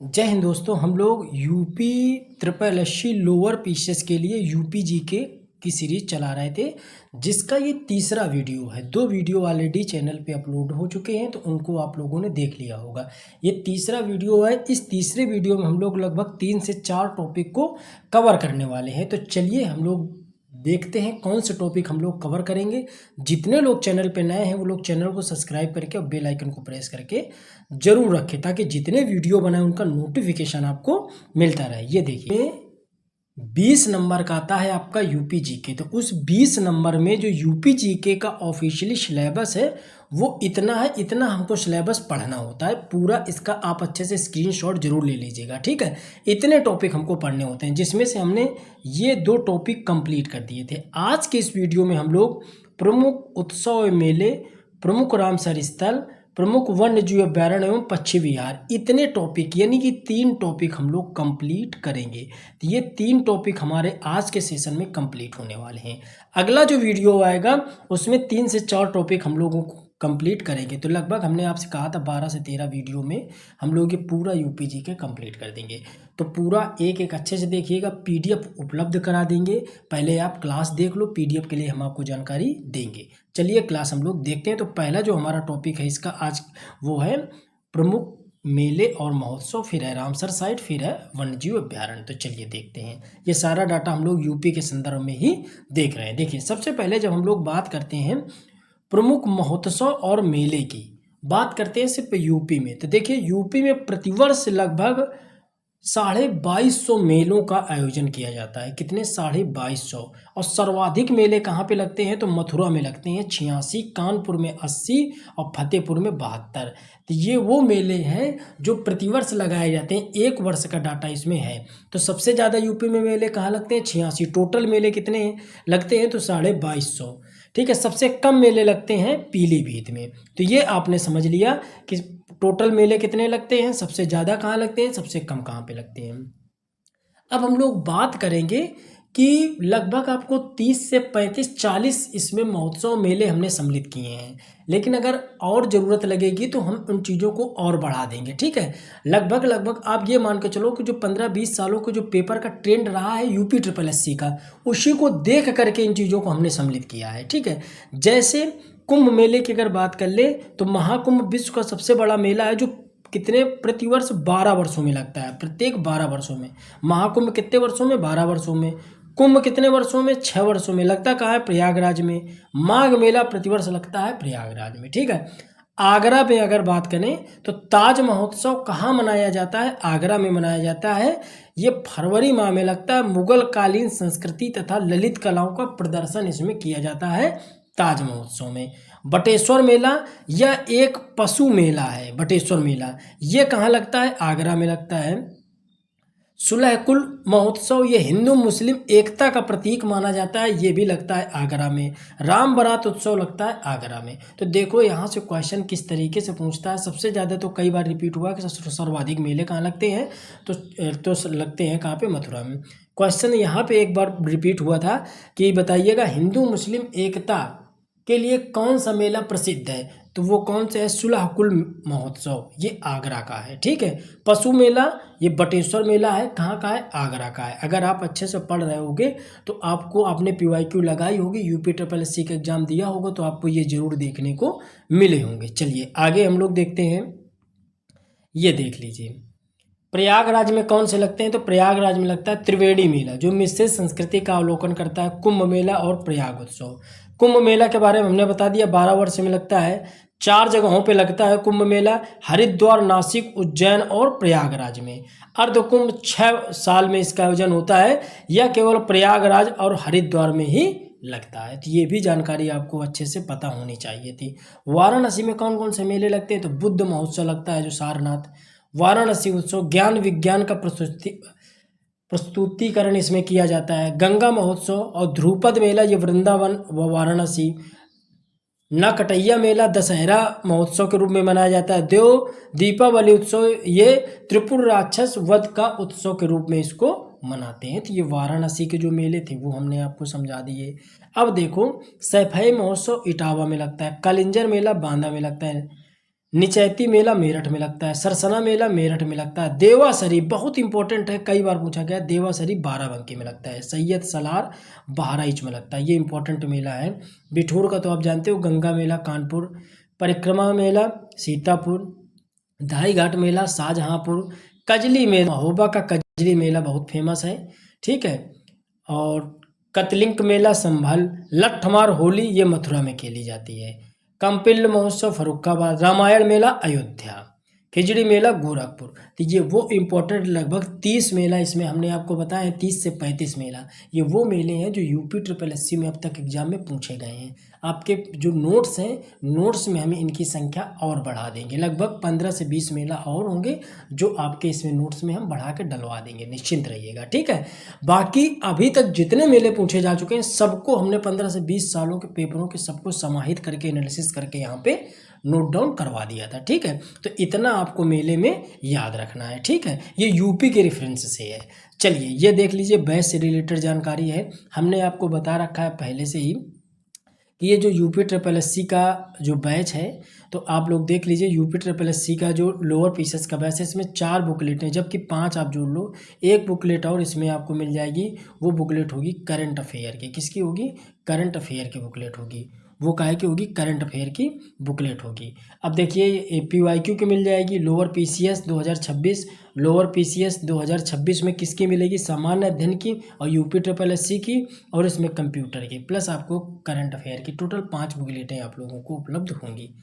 जय हिंद दोस्तों। हम लोग UP triple SC lower PCS के लिए यूपी जीके की सीरीज चला रहे थे, जिसका ये तीसरा वीडियो है। 2 वीडियो ऑलरेडी चैनल पे अपलोड हो चुके हैं, तो उनको आप लोगों ने देख लिया होगा। ये तीसरा वीडियो है। इस तीसरे वीडियो में हम लोग लगभग 3 से 4 टॉपिक को कवर करने वाले हैं। तो चलिए हम लोग देखते हैं कौन से टॉपिक हम लोग कवर करेंगे। जितने लोग चैनल पे नए हैं वो लोग चैनल को सब्सक्राइब करके और बेल आइकन को प्रेस करके जरूर रखें, ताकि जितने वीडियो बनाए उनका नोटिफिकेशन आपको मिलता रहे। ये देखिए 20 नंबर का आता है आपका यूपी जीके। तो उस 20 नंबर में जो यूपी जीके का ऑफिशियली सिलेबस है वो इतना है। इतना हमको सिलेबस पढ़ना होता है पूरा। इसका आप अच्छे से स्क्रीनशॉट जरूर ले लीजिएगा, ठीक है। इतने टॉपिक हमको पढ़ने होते हैं, जिसमें से हमने ये 2 टॉपिक कंप्लीट कर दिए थे। आज के इस वीडियो में हम लोग प्रमुख उत्सव एवं मेले, प्रमुख रामसर स्थल, प्रमुख वन्य जीव अभ्यारण्य एवं पक्षी विहार, इतने टॉपिक यानी कि 3 टॉपिक हम लोग कंप्लीट करेंगे। तो ये 3 टॉपिक हमारे आज के सेशन में कंप्लीट होने वाले हैं। अगला जो वीडियो आएगा उसमें 3 से 4 टॉपिक हम लोगों को कंप्लीट करेंगे। तो लगभग हमने आपसे कहा था 12 से 13 वीडियो में हम लोग ये पूरा यूपी जीके कंप्लीट कर देंगे। तो पूरा एक एक अच्छे से देखिएगा। पीडीएफ उपलब्ध करा देंगे। पहले आप क्लास देख लो, पीडीएफ के लिए हम आपको जानकारी देंगे। चलिए क्लास हम लोग देखते हैं। तो पहला जो हमारा टॉपिक है इसका आज वो है प्रमुख मेले और महोत्सव, फिर है रामसर साइट, फिर है वन्यजीव अभ्यारण्य। तो चलिए देखते हैं। ये सारा डाटा हम लोग यूपी के संदर्भ में ही देख रहे हैं। देखिए सबसे पहले जब हम लोग बात करते हैं प्रमुख महोत्सव और मेले की, बात करते हैं सिर्फ यूपी में। तो देखिए यूपी में प्रतिवर्ष लगभग 2250 मेलों का आयोजन किया जाता है। कितने? 2250। और सर्वाधिक मेले कहाँ पे लगते हैं? तो मथुरा में लगते हैं 86, कानपुर में 80 और फतेहपुर में 72। तो ये वो मेले हैं जो प्रतिवर्ष लगाए जाते हैं। एक वर्ष का डाटा इसमें है। तो सबसे ज़्यादा यूपी में मेले कहाँ लगते हैं? 86। टोटल मेले कितने लगते हैं? तो 2250, ठीक है। सबसे कम मेले लगते हैं पीलीभीत में। तो ये आपने समझ लिया कि टोटल मेले कितने लगते हैं, सबसे ज़्यादा कहाँ लगते हैं, सबसे कम कहाँ पे लगते हैं। अब हम लोग बात करेंगे कि लगभग आपको 30 से 35, 40 इसमें महोत्सव मेले हमने सम्मिलित किए हैं। लेकिन अगर और ज़रूरत लगेगी तो हम उन चीज़ों को और बढ़ा देंगे, ठीक है। लगभग आप ये मान के चलो कि जो 15-20 सालों के जो पेपर का ट्रेंड रहा है यूपी ट्रिपल एससी का, उसी को देख करके इन चीज़ों को हमने सम्मिलित किया है, ठीक है। जैसे कुंभ मेले की अगर बात कर ले तो महाकुंभ विश्व का सबसे बड़ा मेला है, जो कितने प्रतिवर्ष 12 वर्षों में लगता है। प्रत्येक 12 वर्षों में। महाकुंभ कितने वर्षों में? 12 वर्षों में। कुंभ कितने वर्षों में? 6 वर्षों में। लगता कहाँ है? प्रयागराज में। माघ मेला प्रतिवर्ष लगता है प्रयागराज में, ठीक है। आगरा में अगर बात करें तो ताज महोत्सव कहाँ मनाया जाता है? आगरा में मनाया जाता है। ये फरवरी माह में लगता है। मुगल कालीन संस्कृति तथा ललित कलाओं का प्रदर्शन इसमें किया जाता है ताज महोत्सव में। बटेश्वर मेला यह एक पशु मेला है। बटेश्वर मेला ये कहाँ लगता है? आगरा में लगता है। सुलहकुल महोत्सव ये हिंदू मुस्लिम एकता का प्रतीक माना जाता है, ये भी लगता है आगरा में। राम बारात उत्सव लगता है आगरा में। तो देखो यहाँ से क्वेश्चन किस तरीके से पूछता है। सबसे ज़्यादा तो कई बार रिपीट हुआ कि सर्वाधिक मेले कहाँ लगते हैं, तो लगते हैं कहाँ पे? मथुरा में। क्वेश्चन यहाँ पे एक बार रिपीट हुआ था कि बताइएगा हिंदू मुस्लिम एकता के लिए कौन सा मेला प्रसिद्ध है? तो वो कौन सा है? सुलहकुल महोत्सव, ये आगरा का है, ठीक है। पशु मेला ये बटेश्वर मेला है, कहाँ का है? आगरा का है। अगर आप अच्छे से पढ़ रहे होगे तो आपको, आपने पीवाईक्यू लगाई होगी, यूपी ट्रिपल एससी का एग्जाम दिया होगा, तो आपको ये जरूर देखने को मिले होंगे। चलिए आगे हम लोग देखते हैं। ये देख लीजिए प्रयागराज में कौन से लगते हैं? तो प्रयागराज में लगता है त्रिवेणी मेला, जो मिश्रित संस्कृति का अवलोकन करता है। कुंभ मेला और प्रयाग उत्सव। कुंभ मेला के बारे में हमने बता दिया, 12 वर्ष में लगता है। 4 जगहों पे लगता है कुंभ मेला, हरिद्वार, नासिक, उज्जैन और प्रयागराज में। अर्धकुंभ 6 साल में इसका आयोजन होता है। यह केवल प्रयागराज और हरिद्वार में ही लगता है। तो ये भी जानकारी आपको अच्छे से पता होनी चाहिए थी। वाराणसी में कौन कौन से मेले लगते हैं? तो बुद्ध महोत्सव लगता है, जो सारनाथ। वाराणसी उत्सव ज्ञान विज्ञान का प्रस्तुतिकरण इसमें किया जाता है। गंगा महोत्सव और ध्रुपद मेला ये वृंदावन व वाराणसी। नकटैया मेला दशहरा महोत्सव के रूप में मनाया जाता है। देव दीपावली उत्सव ये त्रिपुर राक्षस वध का उत्सव के रूप में इसको मनाते हैं। तो ये वाराणसी के जो मेले थे वो हमने आपको समझा दिए। अब देखो सैफई महोत्सव इटावा में लगता है। कलिंजर मेला बांदा में लगता है। निचैती मेला मेरठ में लगता है, सरसना मेला मेरठ में लगता है, देवासरी बहुत इंपॉर्टेंट है, कई बार पूछा गया, देवासरी बाराबंकी में लगता है, सैयद सलार बहराइच में लगता है, ये इंपॉर्टेंट मेला है। बिठूर का तो आप जानते हो, गंगा मेला कानपुर, परिक्रमा मेला सीतापुर, धाई घाट मेला शाहजहांपुर, कजली मेला महोबा का कजली मेला बहुत फेमस है, ठीक है। और कतलिंक मेला संभल, लट्ठमार होली ये मथुरा में खेली जाती है, कंपिल महोत्सव फरुखाबाद, रामायण मेला अयोध्या, खिजड़ी मेला गोरखपुर। तो ये वो इम्पोर्टेंट लगभग 30 मेला इसमें हमने आपको बताया है, 30 से 35 मेला। ये वो मेले हैं जो यूपी ट्रिपल एससी में अब तक एग्जाम में पूछे गए हैं। आपके जो नोट्स हैं, नोट्स में हम इनकी संख्या और बढ़ा देंगे, लगभग 15 से 20 मेला और होंगे जो आपके इसमें नोट्स में हम बढ़ा के डलवा देंगे, निश्चिंत रहिएगा, ठीक है। बाकी अभी तक जितने मेले पूछे जा चुके हैं सबको हमने 15 से 20 सालों के पेपरों के सबको समाहित करके एनालिसिस करके यहाँ पे नोट डाउन करवा दिया था, ठीक है। तो इतना आपको मेले में याद रखना है, ठीक है। ये यूपी के रेफरेंस से है। चलिए ये देख लीजिए, बैच से रिलेटेड जानकारी है, हमने आपको बता रखा है पहले से ही कि ये जो यूपी ट्रिपल एससी का जो बैच है, तो आप लोग देख लीजिए, यूपी ट्रिपल एससी का जो लोअर पीसेस का बैच है इसमें 4 बुकलेट हैं, जबकि 5 आप जोड़ लो, एक बुकलेट और इसमें आपको मिल जाएगी, वो बुकलेट होगी करंट अफेयर की। किसकी होगी? करंट अफेयर की बुकलेट होगी। वो काहे की होगी? करंट अफेयर की बुकलेट होगी। अब देखिए ये PYQ की मिल जाएगी, लोअर PCS 2026, लोअर PCS 2026 में किसकी मिलेगी? सामान्य अध्ययन की और यूपी ट्रिपल एससी की, और इसमें कंप्यूटर की, प्लस आपको करंट अफेयर की, टोटल 5 बुकलेटें आप लोगों को उपलब्ध होंगी।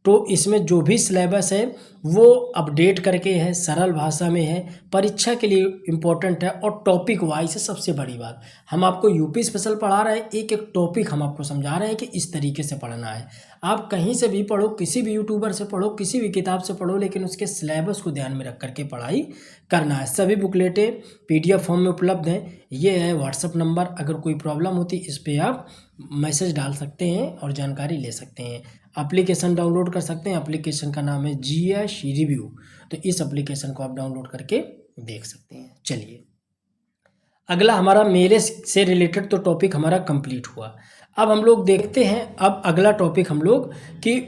तो इसमें जो भी सिलेबस है वो अपडेट करके है, सरल भाषा में है, परीक्षा के लिए इम्पोर्टेंट है और टॉपिक वाइज है। सबसे बड़ी बात, हम आपको यूपी स्पेशल पढ़ा रहे हैं, एक एक टॉपिक हम आपको समझा रहे हैं कि इस तरीके से पढ़ना है। आप कहीं से भी पढ़ो, किसी भी यूट्यूबर से पढ़ो, किसी भी किताब से पढ़ो, लेकिन उसके सिलेबस को ध्यान में रख करके पढ़ाई करना है। सभी बुकलेटें PDF फॉर्म में उपलब्ध हैं। ये है व्हाट्सअप नंबर, अगर कोई प्रॉब्लम होती इस पर आप मैसेज डाल सकते हैं और जानकारी ले सकते हैं। एप्लीकेशन डाउनलोड कर सकते हैं, एप्लीकेशन का नाम है GS रिव्यू, तो इस एप्लीकेशन को आप डाउनलोड करके देख सकते हैं। चलिए अगला हमारा मेले से रिलेटेड तो टॉपिक हमारा कंप्लीट हुआ। अब हम लोग देखते हैं, अब अगला टॉपिक हम लोग कि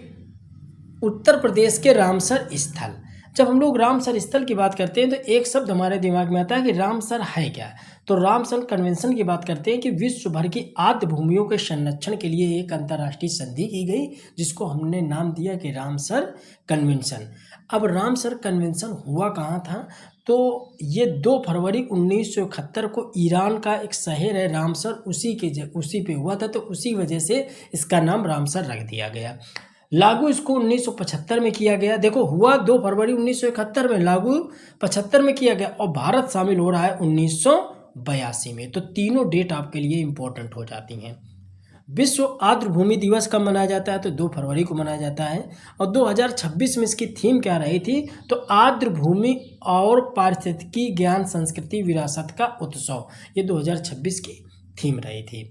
उत्तर प्रदेश के रामसर स्थल। जब हम लोग रामसर स्थल की बात करते हैं तो एक शब्द हमारे दिमाग में आता है कि रामसर है क्या। तो रामसर कन्वेंशन की बात करते हैं कि विश्व भर की आद्य भूमियों के संरक्षण के लिए एक अंतर्राष्ट्रीय संधि की गई, जिसको हमने नाम दिया कि रामसर कन्वेंशन। अब रामसर कन्वेंशन हुआ कहाँ था? तो ये 2 फरवरी 1971 को ईरान का एक शहर है रामसर, उसी पे हुआ था, तो उसी वजह से इसका नाम रामसर रख दिया गया। लागू इसको 1975 में किया गया। देखो हुआ 2 फरवरी 1971 में, लागू 75 में किया गया, और भारत शामिल हो रहा है 1982 में। तो तीनों डेट आपके लिए इंपॉर्टेंट हो जाती हैं। विश्व आर्द्र भूमि दिवस कब मनाया जाता है? तो 2 फरवरी को मनाया जाता है। और 2026 में इसकी थीम क्या रही थी? तो आर्द्र भूमि और पारिस्थितिकी ज्ञान संस्कृति विरासत का उत्सव, ये 2026 की थीम रही थी।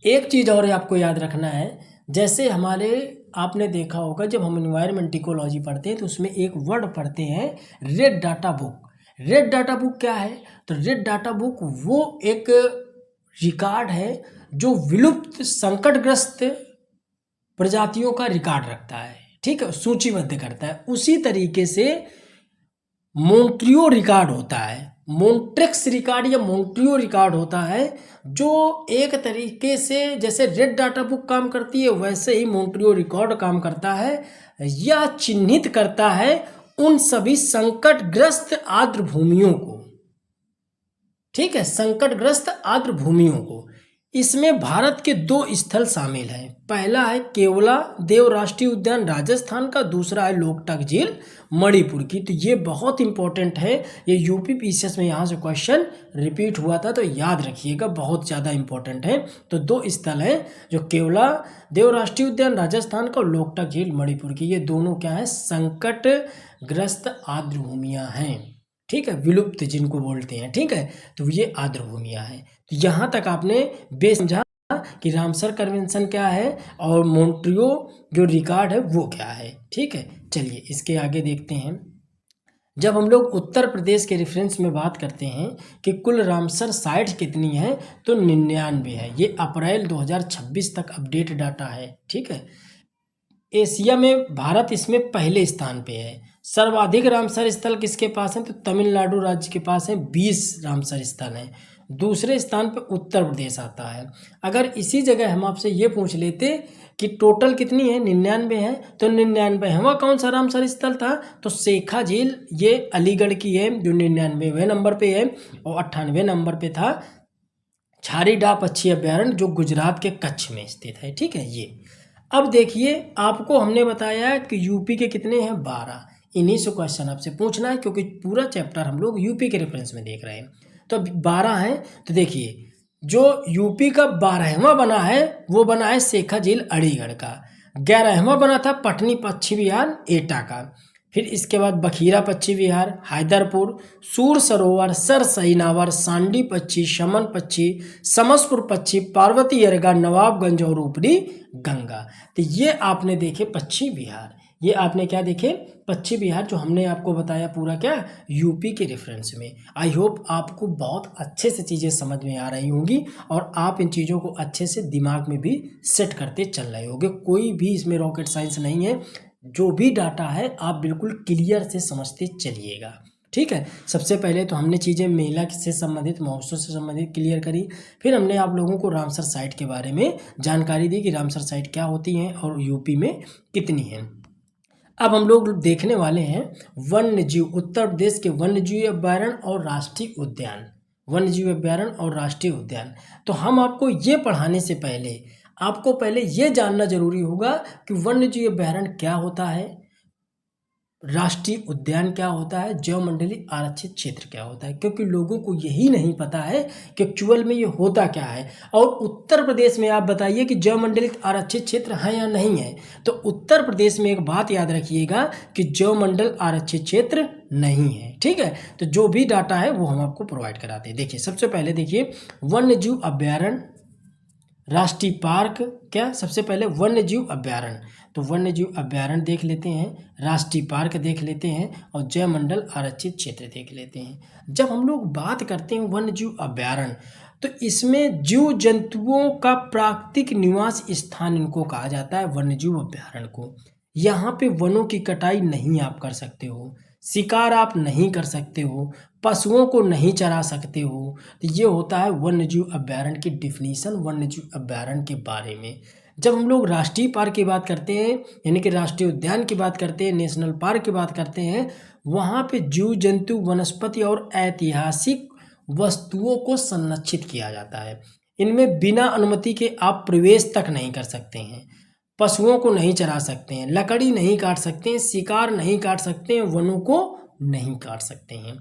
एक चीज़ और आपको याद रखना है, जैसे हमारे आपने देखा होगा जब हम एनवायरमेंट इकोलॉजी पढ़ते हैं तो उसमें एक वर्ड पढ़ते हैं red data book. Red data book क्या है? तो रेड डाटा बुक वो एक रिकॉर्ड है जो विलुप्त संकटग्रस्त प्रजातियों का रिकॉर्ड रखता है, ठीक है, सूचीबद्ध करता है। उसी तरीके से मॉन्ट्रियो रिकॉर्ड होता है, मॉन्ट्रिक्स रिकॉर्ड या मॉन्ट्रियो रिकॉर्ड होता है, जो एक तरीके से जैसे रेड डाटा बुक काम करती है वैसे ही मॉन्ट्रियो रिकॉर्ड काम करता है। यह चिन्हित करता है उन सभी संकटग्रस्त आर्द्र भूमियों को, ठीक है, संकटग्रस्त आर्द्र भूमियों को। इसमें भारत के 2 स्थल शामिल हैं। पहला है केवला देव राष्ट्रीय उद्यान राजस्थान का, दूसरा है लोकटक झील मणिपुर की। तो ये बहुत इंपॉर्टेंट है, ये यूपी PCS में यहाँ से क्वेश्चन रिपीट हुआ था, तो याद रखिएगा, बहुत ज़्यादा इंपॉर्टेंट है। तो 2 स्थल हैं जो केवला देव राष्ट्रीय उद्यान राजस्थान का और लोकटक झील मणिपुर की, ये दोनों क्या है? संकटग्रस्त आर्द्र भूमियाँ हैं, ठीक है, विलुप्त जिनको बोलते हैं, ठीक है। तो ये आर्द्र भूमियाँ हैं। तो यहाँ तक आपने बेस समझा कि रामसर कन्वेंशन क्या है और मॉन्ट्रियो जो रिकॉर्ड है वो क्या है, ठीक है। चलिए इसके आगे देखते हैं। जब हम लोग उत्तर प्रदेश के रेफरेंस में बात करते हैं कि कुल रामसर साइट्स कितनी है, तो 99 है। ये अप्रैल 2026 तक अपडेट डाटा है, ठीक है। एशिया में भारत इसमें पहले स्थान पे है। सर्वाधिक रामसर स्थल किसके पास है? तो तमिलनाडु राज्य के पास है, 20 रामसर स्थल हैं। दूसरे स्थान पे उत्तर प्रदेश आता है। अगर इसी जगह हम आपसे ये पूछ लेते कि टोटल कितनी है, 99 है, तो 99वां कौन सा रामसर स्थल था? तो शेखा झील, ये अलीगढ़ की है जो 99वें नंबर पे है, और 98वें नंबर पे था छारीडा पक्षी अभ्यारण्य जो गुजरात के कच्छ में स्थित है। ठीक है, ये अब देखिए आपको हमने बताया कि यूपी के कितने हैं? 12। इन्हीं से क्वेश्चन आपसे पूछना है क्योंकि पूरा चैप्टर हम लोग यूपी के रेफरेंस में देख रहे हैं। तो अब 12 हैं। तो देखिए जो यूपी का 12वां बना है वो बना है शेखा झील अलीगढ़ का। 11वां बना था पटनी पक्षी विहार एटा का। फिर इसके बाद बखीरा पक्षी विहार, हैदरपुर, सूर सरोवर, सरसईनावर, सांडी पक्षी, शमन पक्षी, समसपुर पक्षी, पार्वती अरगा, नवाबगंज और ऊपरी गंगा। तो ये आपने देखे पक्षी विहार, ये आपने क्या देखे? पक्षी विहार, जो हमने आपको बताया पूरा क्या यूपी के रेफरेंस में। आई होप आपको बहुत अच्छे से चीज़ें समझ में आ रही होंगी और आप इन चीज़ों को अच्छे से दिमाग में भी सेट करते चल रहे होंगे। कोई भी इसमें रॉकेट साइंस नहीं है, जो भी डाटा है आप बिल्कुल क्लियर से समझते चलिएगा। ठीक है, सबसे पहले तो हमने चीज़ें मेला से संबंधित, महोत्सव से संबंधित क्लियर करी। फिर हमने आप लोगों को रामसर साइट के बारे में जानकारी दी कि रामसर साइट क्या होती हैं और यूपी में कितनी हैं। अब हम लोग देखने वाले हैं वन्य जीव, उत्तर प्रदेश के वन्य जीव अभ्यारण्य और राष्ट्रीय उद्यान। वन्य जीव अभ्यारण्य और राष्ट्रीय उद्यान, तो हम आपको ये पढ़ाने से पहले आपको पहले ये जानना जरूरी होगा कि वन्य जीव अभ्यारण्य क्या होता है, राष्ट्रीय उद्यान क्या होता है, जैव मंडलीय आरक्षित क्षेत्र क्या होता है, क्योंकि लोगों को यही नहीं पता है कि एक्चुअल में ये होता क्या है। और उत्तर प्रदेश में आप बताइए कि जैव मंडलित आरक्षित क्षेत्र है या नहीं है। तो उत्तर प्रदेश में एक बात याद रखिएगा कि जैव मंडल आरक्षित क्षेत्र नहीं है। ठीक है, तो जो भी डाटा है वो हम आपको प्रोवाइड कराते हैं। देखिए सबसे पहले देखिए वन्य जीव अभ्यारण्य, राष्ट्रीय पार्क, क्या सबसे पहले वन्य जीव अभ्यारण्य, तो वन्य जीव अभ्यारण्य देख लेते हैं, राष्ट्रीय पार्क देख लेते हैं और जैव मंडल आरक्षित क्षेत्र देख लेते हैं। जब हम लोग बात करते हैं वन्य जीव अभ्यारण्य, तो इसमें जीव जंतुओं का प्राकृतिक निवास स्थान इनको कहा जाता है, वन्य जीव अभ्यारण्य को। यहाँ पे वनों की कटाई नहीं आप कर सकते हो, शिकार आप नहीं कर सकते हो, पशुओं को नहीं चरा सकते हो। तो ये होता है वन्य जीव अभ्यारण्य की डिफिनीशन वन्य जीव अभ्यारण्य के बारे में। जब हम लोग राष्ट्रीय पार्क की बात करते हैं, यानी कि राष्ट्रीय उद्यान की बात करते हैं, नेशनल पार्क की बात करते हैं, वहाँ पे जीव जंतु, वनस्पति और ऐतिहासिक वस्तुओं को संरक्षित किया जाता है। इनमें बिना अनुमति के आप प्रवेश तक नहीं कर सकते हैं, पशुओं को नहीं चरा सकते हैं, लकड़ी नहीं काट सकते हैं, शिकार नहीं काट सकते हैं, वनों को नहीं काट सकते हैं।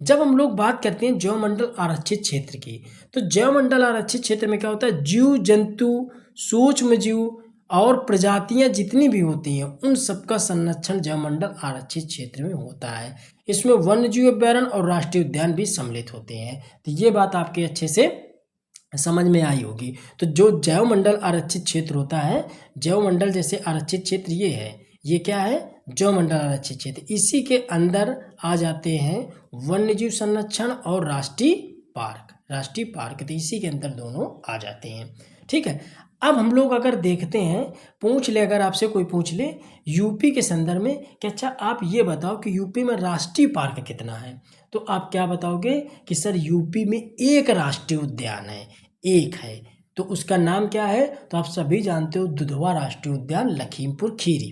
जब हम लोग बात करते हैं जैव मंडल आरक्षित क्षेत्र की, तो जैव मंडल आरक्षित क्षेत्र में क्या होता है, जीव जंतु, सूक्ष्म जीव और प्रजातियां जितनी भी होती हैं उन सबका संरक्षण जैव मंडल आरक्षित क्षेत्र में होता है। इसमें वन्य जीव अभ्यारण्य और राष्ट्रीय उद्यान भी सम्मिलित होते हैं। तो ये बात आपके अच्छे से समझ में आई होगी। तो जो जैव मंडल आरक्षित क्षेत्र होता है, जैव मंडल जैसे आरक्षित क्षेत्र ये है, ये क्या है, जैव मंडल आरक्षित क्षेत्र, इसी के अंदर आ जाते हैं वन्यजीव संरक्षण और राष्ट्रीय पार्क। राष्ट्रीय पार्क तो इसी के अंदर दोनों आ जाते हैं। ठीक है, अब हम लोग अगर देखते हैं, पूछ ले, अगर आपसे कोई पूछ ले यूपी के संदर्भ में कि अच्छा आप ये बताओ कि यूपी में राष्ट्रीय पार्क कितना है, तो आप क्या बताओगे कि सर यूपी में एक राष्ट्रीय उद्यान है, एक है। तो उसका नाम क्या है, तो आप सभी जानते हो दुधवा राष्ट्रीय उद्यान लखीमपुर खीरी।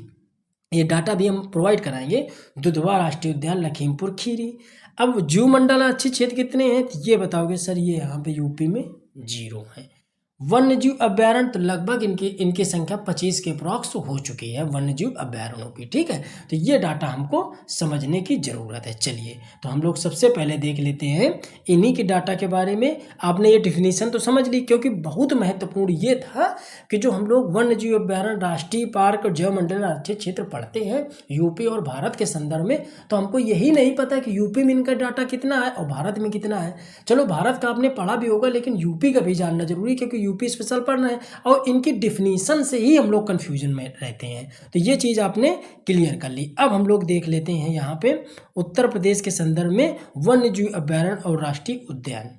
ये डाटा भी हम प्रोवाइड कराएंगे, दुधवा राष्ट्रीय उद्यान लखीमपुर खीरी। अब जीव मंडल आरक्षित क्षेत्र कितने हैं, तो ये बताओगे सर ये यहाँ पे यूपी में 0 है। वन्य जीव अभ्यारण्य तो लगभग इनकी संख्या 25 के अप्रॉक्स हो चुकी है वन्य जीव अभ्यारण्यों की। ठीक है, तो ये डाटा हमको समझने की ज़रूरत है। चलिए तो हम लोग सबसे पहले देख लेते हैं इन्हीं के डाटा के बारे में। आपने ये डिफिनीशन तो समझ ली, क्योंकि बहुत महत्वपूर्ण ये था कि जो हम लोग वन्य जीव अभ्यारण्य, राष्ट्रीय पार्क और जैव मंडल आरक्षित क्षेत्र पढ़ते हैं यूपी और भारत के संदर्भ में, तो हमको यही नहीं पता कि यूपी में इनका डाटा कितना है और भारत में कितना है। चलो भारत का आपने पढ़ा भी होगा, लेकिन यूपी का भी जानना जरूरी, क्योंकि यूपी स्पेशल पढ़ना है और इनकी डिफिनीशन से ही हम लोग कंफ्यूजन में रहते हैं। तो ये चीज़ आपने क्लियर कर ली। अब हम लोग देख लेते हैं यहाँ पे उत्तर प्रदेश के संदर्भ में वन्य जीव अभ्यारण्य और राष्ट्रीय उद्यान।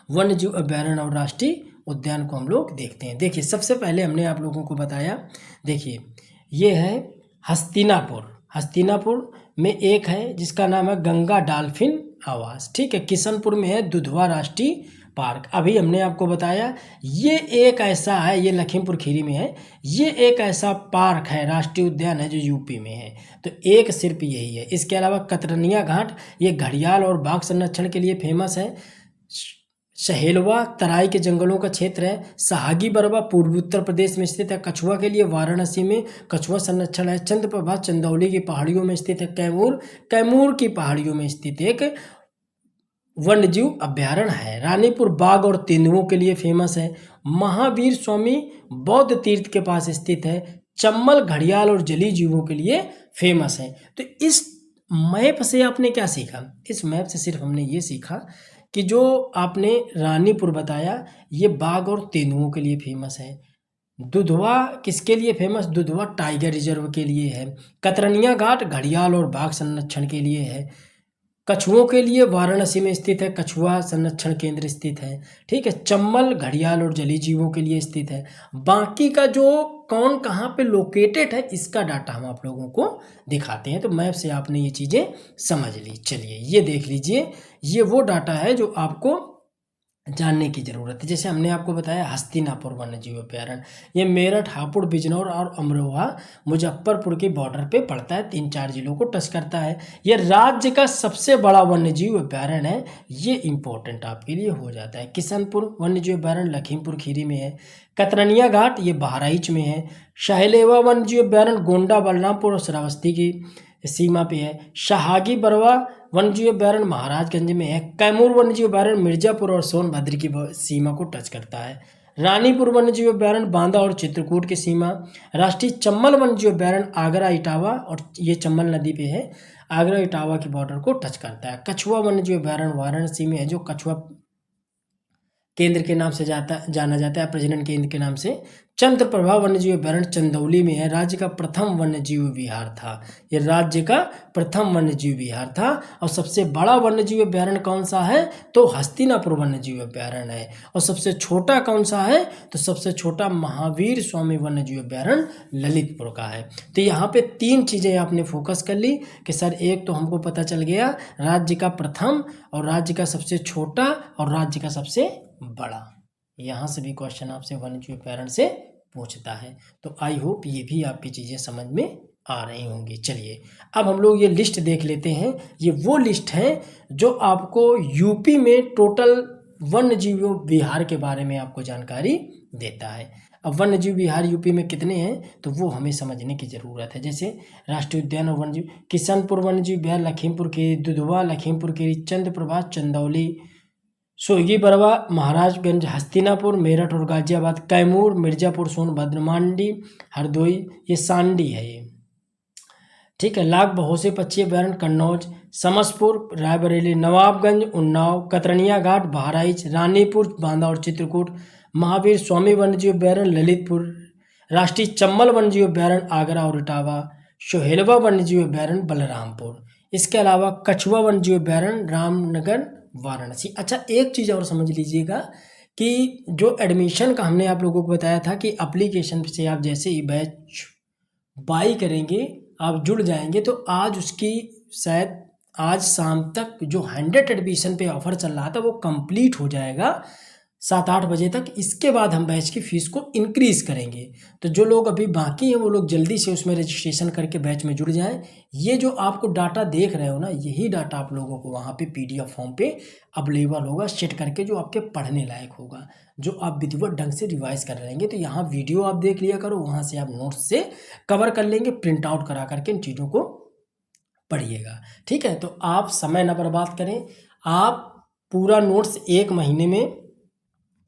वन्य जीव अभ्यारण्य और राष्ट्रीय उद्यान को हम लोग देखते हैं। देखिए सबसे पहले हमने आप लोगों को बताया, देखिए ये है हस्तिनापुर। हस्तिनापुर में एक है जिसका नाम है गंगा डॉल्फिन आवास। ठीक है, किशनपुर में है दुधवा राष्ट्रीय पार्क। अभी हमने आपको बताया ये एक ऐसा है, ये लखीमपुर खीरी में है, ये एक ऐसा पार्क है, राष्ट्रीय उद्यान है जो यूपी में है। तो एक सिर्फ यही है। इसके अलावा कतरनिया घाट ये घड़ियाल और बाघ संरक्षण के लिए फेमस है। सहेलवा तराई के जंगलों का क्षेत्र है। सहागी बरवा पूर्वी उत्तर प्रदेश में स्थित है। कछुआ के लिए वाराणसी में कछुआ संरक्षण है। चंद्रप्रभा चंदौली की पहाड़ियों में स्थित है। कैमूर की पहाड़ियों में स्थित एक वन्यजीव अभ्यारण्य है। रानीपुर बाघ और तेंदुओं के लिए फेमस है। महावीर स्वामी बौद्ध तीर्थ के पास स्थित है। चम्बल घड़ियाल और जलीय जीवों के लिए फेमस है। तो इस मैप से आपने क्या सीखा? इस मैप से सिर्फ हमने ये सीखा कि जो आपने रानीपुर बताया ये बाघ और तेंदुओं के लिए फेमस है। दुधवा किसके लिए फेमस? दुधवा टाइगर रिजर्व के लिए है। कतरनिया घाट घड़ियाल और बाघ संरक्षण के लिए है। कछुओं के लिए वाराणसी में स्थित है, कछुआ संरक्षण केंद्र स्थित है। ठीक है, चंबल घड़ियाल और जलीय जीवों के लिए स्थित है। बाकी का जो कौन कहाँ पे लोकेटेड है इसका डाटा हम आप लोगों को दिखाते हैं। तो मैप से आपने ये चीज़ें समझ ली। चलिए ये देख लीजिए, ये वो डाटा है जो आपको जानने की ज़रूरत है। जैसे हमने आपको बताया हस्तिनापुर वन्यजीव अभ्यारण्य, ये मेरठ, हापुड़, बिजनौर और अमरोहा मुजफ्फरपुर के बॉर्डर पे पड़ता है। 3-4 जिलों को टच करता है। ये राज्य का सबसे बड़ा वन्यजीव अभ्यारण्य है। ये इंपॉर्टेंट आपके लिए हो जाता है। किशनपुर वन्यजीव अभ्यारण्य लखीमपुर खीरी में है। कतरनिया घाट ये बहराइच में है। शाहलेवा वन्यजीव अभ्यारण्य गोंडा, बलरामपुर और श्रावस्ती की सीमा पे है। शाहागी बरवा वन्यजीव अभ्यारण्य महाराजगंज में है। कैमूर वन्यजीव अभ्यारण्य मिर्जापुर और सोनभद्र की सीमा को टच करता है। रानीपुर वन्यजीव अभ्यारण्य बांदा और चित्रकूट की सीमा। राष्ट्रीय चम्बल वन्यजीव अभ्यारण्य आगरा, इटावा और ये चम्बल नदी पे है, आगरा इटावा के बॉर्डर को टच करता है। कछुआ वन्यजीव अभ्यारण्य वाराणसी में है, जो कछुआ केंद्र के नाम से जाना जाता है, प्रजनन केंद्र के नाम से। चंद्रप्रभा वन्यजीव अभ्यारण्य चंदौली में है। राज्य का प्रथम वन्यजीव विहार था। ये राज्य का प्रथम वन्यजीव विहार था। और सबसे बड़ा वन्यजीव अभ्यारण्य कौन सा है? तो हस्तिनापुर वन्यजीव अभ्यारण्य है। और सबसे छोटा कौन सा है? तो सबसे छोटा महावीर स्वामी वन्यजीव अभ्यारण्य ललितपुर का है। तो यहाँ पे 3 चीज़ें आपने फोकस कर ली कि सर एक तो हमको पता चल गया राज्य का प्रथम, और राज्य का सबसे छोटा, और राज्य का सबसे बड़ा। यहाँ से भी क्वेश्चन आपसे वन्यजीव अभ्यारण्य से पूछता है। तो आई होप ये भी आपकी चीज़ें समझ में आ रही होंगी। चलिए अब हम लोग ये लिस्ट देख लेते हैं। ये वो लिस्ट है जो आपको यूपी में टोटल वन्यजीव विहार के बारे में आपको जानकारी देता है। अब वन्यजीव विहार यूपी में कितने हैं तो वो हमें समझने की ज़रूरत है। जैसे राष्ट्रीय उद्यान और वन्यजीव, किशनपुर वन्यजीव विहार लखीमपुर के, दुधवा लखीमपुर के, चंद्रप्रभा चंदौली, सोहगी बरवा महाराजगंज, हस्तिनापुर मेरठ और गाजियाबाद, कैमूर मिर्जापुर, सोनभद्र, मांडी, हरदोई, ये सांडी है ये। ठीक है, लाख बहोसे पक्षी अभ्यारण्य कन्नौज, समसपुर, रायबरेली, नवाबगंज, उन्नाव, कतरनिया घाट, बहराइच, रानीपुर, बांदा और चित्रकूट, महावीर स्वामी वन्यजीव अभ्यारण्य ललितपुर, राष्ट्रीय चम्बल वन्यजीव अभ्यारण्य आगरा और इटावा, सोहेलवा वन्यजीव अभ्यारण्य बलरामपुर। इसके अलावा कछुआ वन्यजीव अभ्यारण्य रामनगर, वाराणसी। अच्छा एक चीज़ और समझ लीजिएगा कि जो एडमिशन का हमने आप लोगों को बताया था कि एप्लीकेशन से आप जैसे ही बैच बाई करेंगे, आप जुड़ जाएंगे, तो आज उसकी शायद आज शाम तक जो 100 एडमिशन पे ऑफर चल रहा था वो कंप्लीट हो जाएगा 7-8 बजे तक। इसके बाद हम बैच की फ़ीस को इंक्रीज़ करेंगे। तो जो लोग अभी बाकी हैं वो लोग जल्दी से उसमें रजिस्ट्रेशन करके बैच में जुड़ जाएं। ये जो आपको डाटा देख रहे हो ना, यही डाटा आप लोगों को वहाँ पे PDF फॉर्म पे अवेलेबल होगा सेट करके, जो आपके पढ़ने लायक होगा, जो आप विधिवत ढंग से रिवाइज कर रहेंगे। तो यहाँ वीडियो आप देख लिया करो, वहाँ से आप नोट्स से कवर कर लेंगे, प्रिंट आउट करा करके इन चीज़ों को पढ़िएगा। ठीक है, तो आप समय न बर्बाद करें। आप पूरा नोट्स 1 महीने में,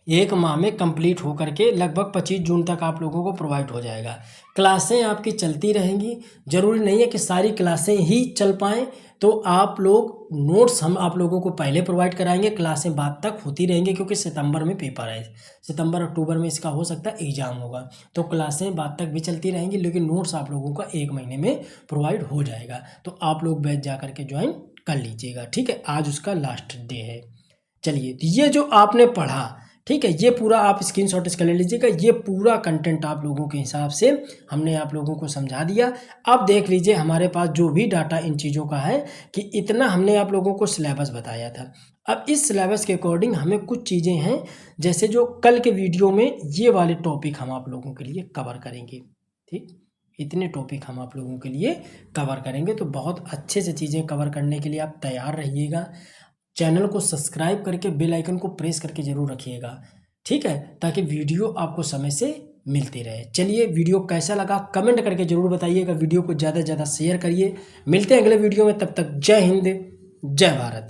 1 माह में कंप्लीट हो करके लगभग 25 जून तक आप लोगों को प्रोवाइड हो जाएगा। क्लासें आपकी चलती रहेंगी। ज़रूरी नहीं है कि सारी क्लासें ही चल पाएँ, तो आप लोग नोट्स हम आप लोगों को पहले प्रोवाइड कराएंगे, क्लासें बाद तक होती रहेंगी, क्योंकि सितंबर में पेपर है, सितंबर अक्टूबर में इसका हो सकता है एग्ज़ाम होगा। तो क्लासें बाद तक भी चलती रहेंगी, लेकिन नोट्स आप लोगों का 1 महीने में प्रोवाइड हो जाएगा। तो आप लोग बैच जा करके ज्वाइन कर लीजिएगा। ठीक है, आज उसका लास्ट डे है। चलिए, तो ये जो आपने पढ़ा ठीक है, ये पूरा आप स्क्रीनशॉट इसका ले लीजिएगा। ये पूरा कंटेंट आप लोगों के हिसाब से हमने आप लोगों को समझा दिया। अब देख लीजिए हमारे पास जो भी डाटा इन चीज़ों का है कि इतना हमने आप लोगों को सिलेबस बताया था। अब इस सिलेबस के अकॉर्डिंग हमें कुछ चीज़ें हैं, जैसे जो कल के वीडियो में ये वाले टॉपिक हम आप लोगों के लिए कवर करेंगे। ठीक, इतने टॉपिक हम आप लोगों के लिए कवर करेंगे, तो बहुत अच्छे से चीज़ें कवर करने के लिए आप तैयार रहिएगा। चैनल को सब्सक्राइब करके बेल आइकन को प्रेस करके ज़रूर रखिएगा, ठीक है, ताकि वीडियो आपको समय से मिलती रहे। चलिए, वीडियो कैसा लगा कमेंट करके ज़रूर बताइएगा। वीडियो को ज़्यादा से ज़्यादा शेयर करिए। मिलते हैं अगले वीडियो में, तब तक जय हिंद, जय भारत।